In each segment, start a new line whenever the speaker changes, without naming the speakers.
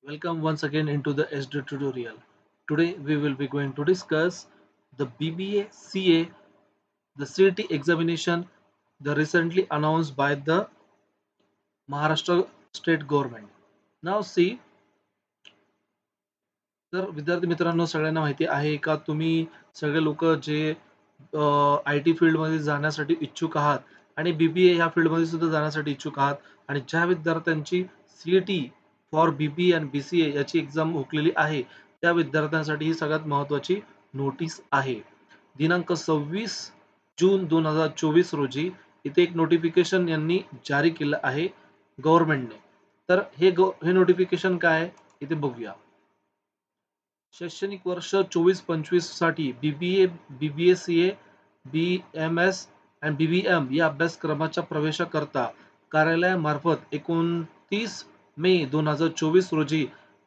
Welcome once again into the SD tutorial. Today we will be going to discuss the BBA CA, the CET examination, the recently announced by the Maharashtra state government. Now see, तर विद्यार्थी मित्रांनो सगळ्यांना माहिती आहे का तुम्ही सगळे लोक जे आय टी फील्डमध्ये जाण्यासाठी इच्छुक आहात आणि बीबीए ह्या फील्डमध्ये सुद्धा जाण्यासाठी इच्छुक आहात आणि ज्या विद्यार्थ्यांची सीईटी फॉर बीबीए आणि बीसीए याची एक्झाम हुकलेली आहे त्या विद्यार्थ्यांसाठी ही सगळ्यात महत्त्वाची नोटीस आहे. दिनांक 26 जून 2024 रोजी इथे एक नोटिफिकेशन यांनी जारी केलं आहे गव्हर्नमेंटने. तर हे नोटिफिकेशन काय आहे इथे बघूया. शैक्षणिक वर्ष 24-25 साठी बीबीए, बीबीएसीए, बीएमएस आणि बीबीएम या अभ्यासक्रमाच्या प्रवेशाकरता कार्यालयामार्फत 29 मे 2024 रोजी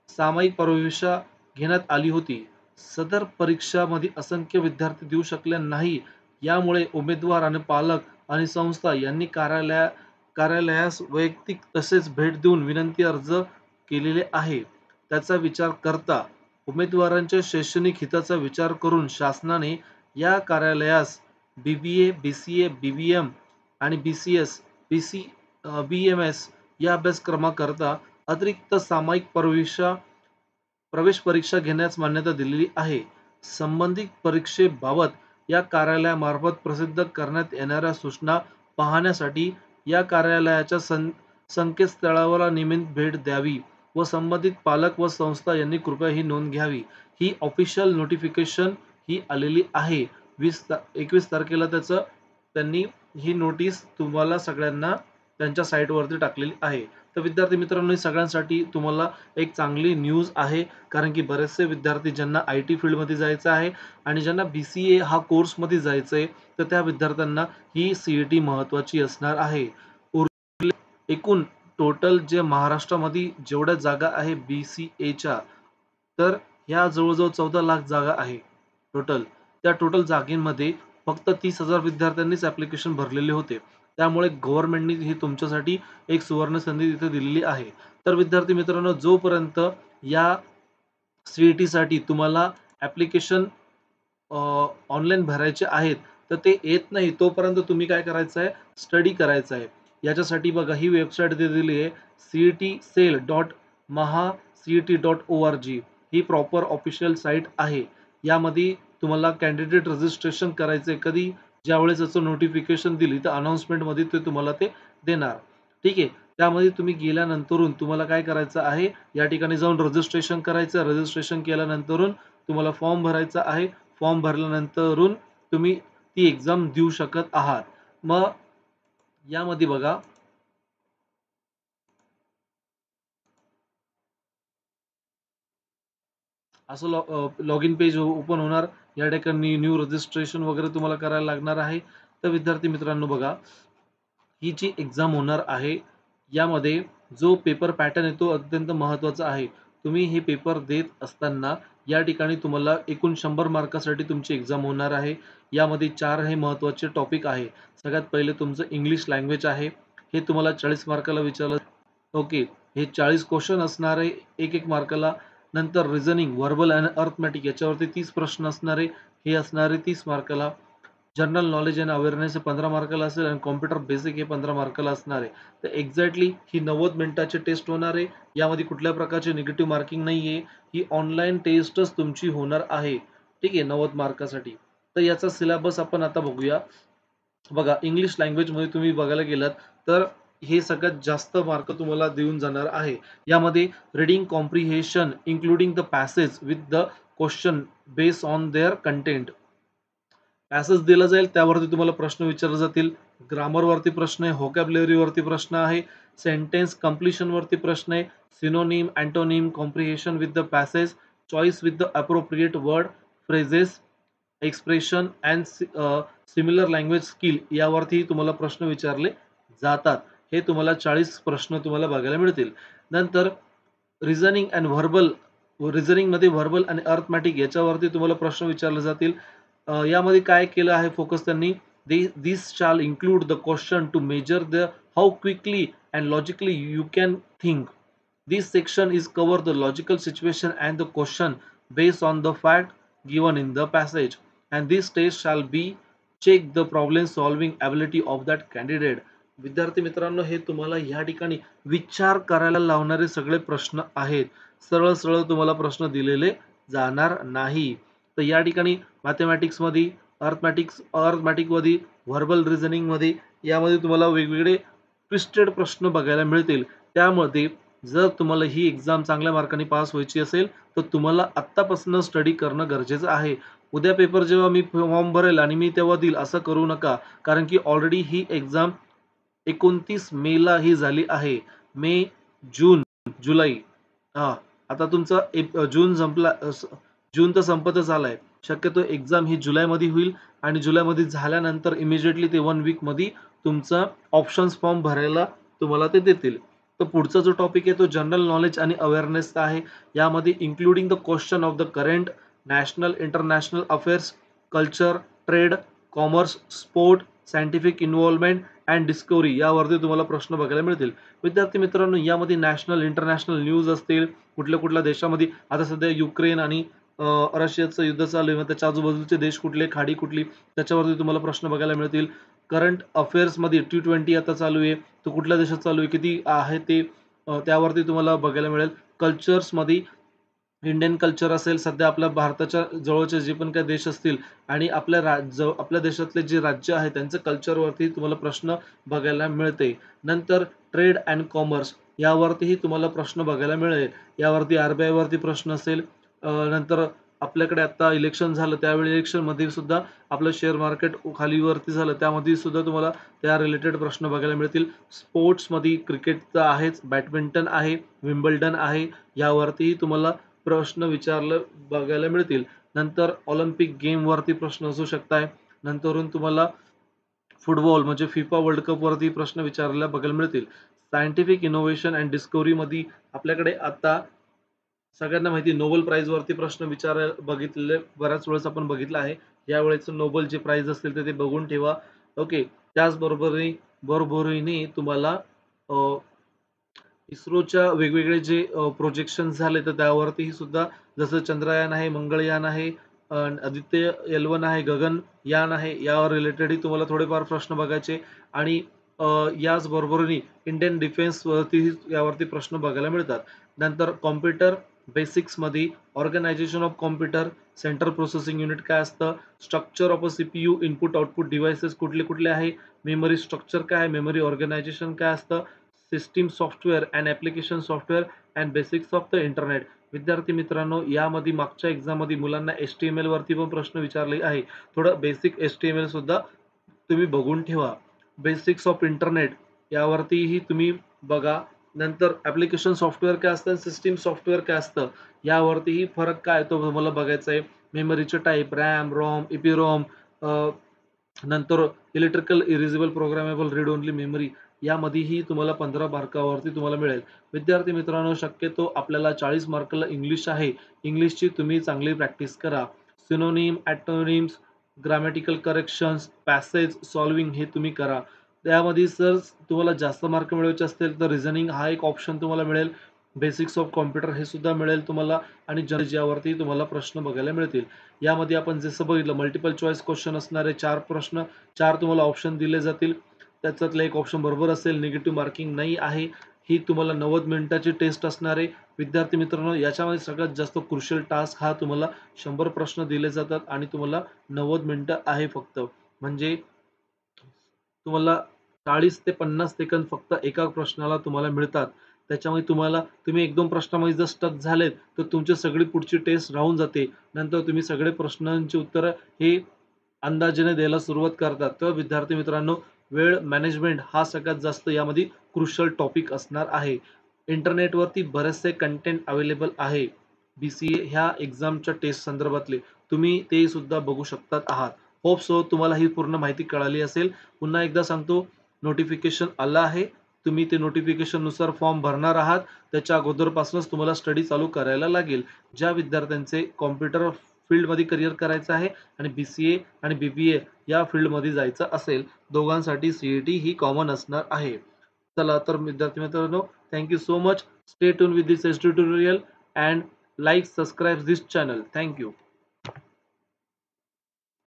सामायिक प्रवेशा घेण्यात आली होती. सदर परीक्षामध्ये असंख्य विद्यार्थी देऊ शकले नाही. यामुळे उमेदवार आणि पालक आणि संस्था यांनी कार्यालयास वैयक्तिक तसेच भेट देऊन विनंती अर्ज केलेले आहे. त्याचा विचार करता उमेदवारांच्या शैक्षणिक हिताचा विचार करून शासनाने या कार्यालयास बीबीए, बीसीए, बीबीएम आणि बीसीएस, बीएमएस या अभ्यासक्रमाकरता अतिरिक्त सामायिक प्रवेश परीक्षा घेण्यास मान्यता दिलेली आहे. संबंधित परीक्षेबाबत या कार्यालयामार्फत प्रसिद्ध करण्यात येणाऱ्या सूचना पाहण्यासाठी या कार्यालयाच्या संकेतस्थळावर नियमित भेट द्यावी व संबंधित पालक व संस्था यांनी कृपया ही नोंद घ्यावी. ही ऑफिशियल नोटिफिकेशन ही आलेली आहे. 21 तारखेला त्यांनी ही नोटीस तुम्हाला सगळ्यांना त्यांच्या साईटवरती टाकलेली आहे. तर विद्यार्थी मित्रांनो, सगळ्यांसाठी तुम्हाला एक चांगली न्यूज आहे, कारण की बरेचसे विद्यार्थी ज्यांना आय टी फील्डमध्ये जायचं आहे आणि ज्यांना BCA हा कोर्समध्ये जायचं आहे, तर त्या विद्यार्थ्यांना ही CET महत्त्वाची असणार आहे. एकूण टोटल जे महाराष्ट्रामध्ये जेवढ्या जागा आहे BCAच्या, तर ह्या जवळजवळ 14 लाख जागा आहे टोटल. त्या टोटल जागेमध्ये फक्त 30,000 विद्यार्थ्यांनीच ॲप्लिकेशन भरलेले होते. त्यामुळे गव्हर्नमेंटनी ही तुमच्यासाठी एक सुवर्ण संधी तिथे दिलेली आहे. तर विद्यार्थी मित्रांनो, जोपर्यंत या CETसाठी तुम्हाला ॲप्लिकेशन ऑनलाईन भरायचे आहेत, तर ते येत नाही तोपर्यंत तुम्ही काय करायचं आहे, स्टडी करायचा आहे. याच्यासाठी बघा ही वेबसाईट दिलेली आहे cetcel.mahacet.org. ही प्रॉपर ऑफिशियल साईट आहे. यामध्ये तुम्हाला कॅन्डिडेट रजिस्ट्रेशन करायचंय. कधी ज्यावेळेस याचं नोटिफिकेशन दिली तर अनाउन्समेंटमध्ये ते तुम्हाला ते देणार. ठीक आहे. त्यामध्ये तुम्ही गेल्यानंतरून तुम्हाला काय करायचं आहे, या ठिकाणी जाऊन रजिस्ट्रेशन करायचं. रजिस्ट्रेशन केल्यानंतरून तुम्हाला फॉर्म भरायचा आहे. फॉर्म भरल्यानंतरून तुम्ही ती एक्झाम देऊ शकत आहात. मग यामध्ये बघा असं लॉग इन पेज ओपन होणार. या ठिकाणी न्यू रजिस्ट्रेशन वगैरे तुम्हाला करायला लागणार आहे. तर विद्यार्थी मित्रांनो बघा, ही जी एक्झाम होणार आहे, यामध्ये जो पेपर पॅटर्न आहे तो अत्यंत महत्त्वाचा आहे. तुम्ही हे पेपर देत असताना या ठिकाणी तुम्हाला एकूण 100 मार्कासाठी तुमची एक्झाम होणार आहे. यामध्ये 4 हे महत्त्वाचे टॉपिक आहे. सगळ्यात पहिले तुमचं इंग्लिश लँग्वेज आहे. हे तुम्हाला 40 मार्काला विचारलं. ओके. हे 40 क्वेश्चन असणार आहे 1-1 मार्काला. नंतर रिझनिंग, व्हर्बल आणि अर्थमॅटिक याच्यावरती 30 प्रश्न असणार आहे. हे असणार आहे 30 मार्काला. जनरल नॉलेज अँड अवेअरनेस हे 15 मार्काला असेल आणि कॉम्प्युटर बेसिक हे 15 मार्काला असणार आहे. तर एक्झॅक्टली ही 90 मिनिटाची टेस्ट होणार आहे. यामध्ये कुठल्या प्रकारचे निगेटिव्ह मार्किंग नाही आहे. ही ऑनलाईन टेस्टच तुमची होणार आहे. ठीक आहे, 90 मार्कासाठी. तर याचा सिलेबस आपण आता बघूया. बघा, इंग्लिश लँग्वेजमध्ये तुम्ही बघायला गेलात तर हे सगळ्यात जास्त मार्क तुम्हाला देऊन जाणार आहे. यामध्ये reading comprehension including the passage with the question based on their content. Passage दिला जाईल त्यावरती तुम्हाला प्रश्न विचारले जातील. ग्रामरवरती प्रश्न आहे, व्होकॅब्युलरीवरती प्रश्न आहे, सेंटेन्स कंप्लीशनवरती प्रश्न आहे, synonym, antonym, comprehension with the passage, choice with the appropriate word, phrases, expression and similar language skill यावरती तुम्हाला प्रश्न विचारले जातात. हे तुम्हाला 40 प्रश्न तुम्हाला बघायला मिळतील. नंतर रिझनिंग अँड व्हर्बल, रिझनिंगमध्ये व्हर्बल आणि अर्थमॅटिक याच्यावरती तुम्हाला प्रश्न विचारले जातील. यामध्ये काय केलं आहे फोकस त्यांनी, this shall include the question to measure the how quickly and logically you can think. This section is cover the logical situation and the question based on the fact given in the passage, and this test shall be check the problem solving ability of that candidate. विद्यार्थी मित्रांनो, हे तुम्हाला या ठिकाणी विचार करायला लावणारे सगळे प्रश्न आहेत. सरळ सरळ तुम्हाला प्रश्न दिलेले जाणार नाही. तर या ठिकाणी मॅथेमॅटिक्समध्ये, अर्थमॅटिकमध्ये, व्हर्बल रिझनिंगमध्ये यामध्ये तुम्हाला वेगवेगळे ट्विस्टेड प्रश्न बघायला मिळतील. त्यामध्ये जर तुम्हाला ही एक्झाम चांगल्या मार्कांनी पास व्हायची असेल, तर तुम्हाला आत्तापासून स्टडी करणं गरजेचं आहे. उद्या पेपर जेव्हा मी फॉर्म भरेल आणि मी तेव्हा देईल असं करू नका. कारण की ऑलरेडी ही एक्झाम 29 मेला ही झाली आहे. मे, जून, जुलै हां, आता तुमचा जून संपला जून तर संपतच आलाय. शक्यतो एक्झाम ही जुलैमध्ये होईल आणि जुलैमध्ये झाल्यानंतर इमिडिएटली ते 1 वीकमध्ये तुमचा ऑप्शन्स फॉर्म भरायला तुम्हाला ते देतील. तर पुढचा जो टॉपिक आहे तो जनरल नॉलेज आणि अवेअरनेसचा आहे. यामध्ये including the question of the current, national, international affairs, culture, trade, commerce, sport, scientific involvement and discovery यावरती तुम्हाला प्रश्न बघायला मिळतील. विद्यार्थी मित्रांनो, यामध्ये नॅशनल, इंटरनॅशनल न्यूज असतील, कुठल्या-कुठल्या देशामध्ये आता सध्या युक्रेन आणि रशियाचं युद्ध चालू आहे. मग त्याच्या आजूबाजूचे देश कुठले, खाडी कुठली, त्याच्यावरती तुम्हाला प्रश्न बघायला मिळतील. करंट अफेअर्समध्ये T20 आता चालू आहे. तो कुठल्या देशात चालू आहे, किती आहे ते त्यावरती तुम्हाला बघायला मिळेल. कल्चर्समध्ये इंडियन कल्चर असेल, सध्या आपल्या भारताच्या जवळचे जे पण काही देश असतील आणि आपल्या देशातले जे राज्य आहे त्यांचं कल्चरवरती तुम्हाला प्रश्न बघायला मिळते. नंतर ट्रेड अँड कॉमर्स यावरतीही तुम्हाला प्रश्न बघायला मिळेल. यावरती RBIवरती प्रश्न असेल. नंतर आपल्याकडे आता इलेक्शन झालं, त्यावेळी इलेक्शनमध्ये सुद्धा आपलं शेअर मार्केट खाली-वरती झालं, त्यामध्ये सुद्धा तुम्हाला त्या रिलेटेड प्रश्न बघायला मिळतील. स्पोर्ट्समध्ये क्रिकेटचं आहेच, बॅडमिंटन आहे, विम्बल्डन आहे, यावरतीही तुम्हाला प्रश्न बघायला मिळतील. नंतर ऑलिम्पिक गेमवरती प्रश्न असू शकतात. नंतरून तुम्हाला फुटबॉल म्हणजे फिफा वर्ल्ड कपवरती प्रश्न विचारलेला बघायला मिळतील. सायंटिफिक इनोव्हेशन अँड डिस्कव्हरीमध्ये आपल्याकडे आता सगळ्यांना माहिती आहे नोबेल प्राईजवरती प्रश्न बघितलेले बऱ्याच वेळेस आपण बघितलं आहे. यावेळेचं नोबेल जे प्राईज असतील ते बघून ठेवा. ओके. बरोबरीने तुम्हाला इस्रोच्या वेगवेगळे जे प्रोजेक्शन्स झाले तर त्यावरतीही सुद्धा जसं चंद्रयान आहे, मंगळयान आहे, आदित्य L1 आहे, गगनयान आहे, यावर रिलेटेडही तुम्हाला थोडेफार प्रश्न बघायचे आणि याच बरोबरीने इंडियन डिफेन्सवरतीही यावरती प्रश्न बघायला मिळतात. नंतर कॉम्प्युटर बेसिक्समध्ये organisation of computer, central processing unit काय असतं, structure of a CPU, input output devices कुठले-कुठले आहे, मेमरी स्ट्रक्चर काय आहे, मेमरी ऑर्गनायझेशन काय असतं, system software and application software and basics of the internet. विद्यार्थी मित्रांनो, यामध्ये मागच्या एक्झाममध्ये मुलांना HTML वरती पण प्रश्न विचारले आहे. थोडं बेसिक HTML सुद्धा तुम्ही बघून ठेवा. बेसिक्स ऑफ इंटरनेट यावरतीही तुम्ही बघा. नंतर ॲप्लिकेशन सॉफ्टवेअर काय असतं, सिस्टम सॉफ्टवेअर काय असतं, यावरतीही फरक काय तो तुम्हाला बघायचा आहे. मेमरीचे टाइप, रॅम, रॉम, EPROM, नंतर electrical erasable programmable read only memory यामध्येही तुम्हाला 15 मार्कावरती तुम्हाला मिळेल. विद्यार्थी मित्रांनो, शक्यतो आपल्याला 40 मार्काला इंग्लिश आहे. इंग्लिशची तुम्ही चांगली प्रॅक्टिस करा. Synonym, antonyms, grammatical corrections, passage solving हे तुम्ही करा. त्यामध्ये जर तुम्हाला जास्त मार्क मिळवायचे असतील तर रिझनिंग हा एक ऑप्शन तुम्हाला मिळेल. बेसिक्स ऑफ कॉम्प्युटर हे सुद्धा मिळेल तुम्हाला आणि यावरती तुम्हाला प्रश्न बघायला मिळतील. यामध्ये आपण जसं बघितलं मल्टिपल चॉईस क्वेश्चन असणारे 4 प्रश्न, 4 तुम्हाला ऑप्शन दिले जातील. त्याच्यातलं एक ऑप्शन बरोबर असेल, निगेटिव्ह मार्किंग नाही आहे. ही तुम्हाला 90 मिनिटाची टेस्ट असणार आहे. विद्यार्थी मित्रांनो, याच्यामध्ये सगळ्यात जास्त क्रुशियल टास्क हा तुम्हाला 100 प्रश्न दिले जातात आणि तुम्हाला 90 मिनिटं आहे फक्त. म्हणजे तुम्हाला 40 ते 50 सेकंद फक्त एका प्रश्नाला तुम्हाला मिळतात. त्याच्यामुळे तुम्ही 1-2 प्रश्नामध्ये जर स्टक झालेत, तर तुमची सगळी पुढची टेस्ट राहून जाते. नंतर तुम्ही सगळे प्रश्नांची उत्तरं हे अंदाजाने द्यायला सुरुवात करतात. तर विद्यार्थी मित्रांनो, वेळ मॅनेजमेंट हा सगळ्यात जास्त यामध्ये क्रुशियल टॉपिक असणार आहे. इंटरनेटवरती बरेचसे कंटेंट अवेलेबल आहे. BCA ह्या एक्झामच्या टेस्ट संदर्भातले. तुम्ही ते सुद्धा बघू शकतात आहात. होप सो तुम्हाला ही पूर्ण माहिती कळाली असेल. पुन्हा एकदा सांगतो, नोटिफिकेशन आलं आहे. तुम्ही ते नोटिफिकेशननुसार फॉर्म भरणार आहात. त्याच्या अगोदरपासूनच तुम्हाला स्टडी चालू करायला लागेल. ज्या विद्यार्थ्यांचे कॉम्प्युटर फील्डमध्ये करियर करायचं आहे आणि BCA आणि BBA या फील्डमध्ये जायचं असेल, दोघांसाठी CET ही कॉमन असणार आहे. चला तर विद्यार्थी मित्रांनो, thank you so much. Stay tuned with this tutorial and like, subscribe this channel. Thank you.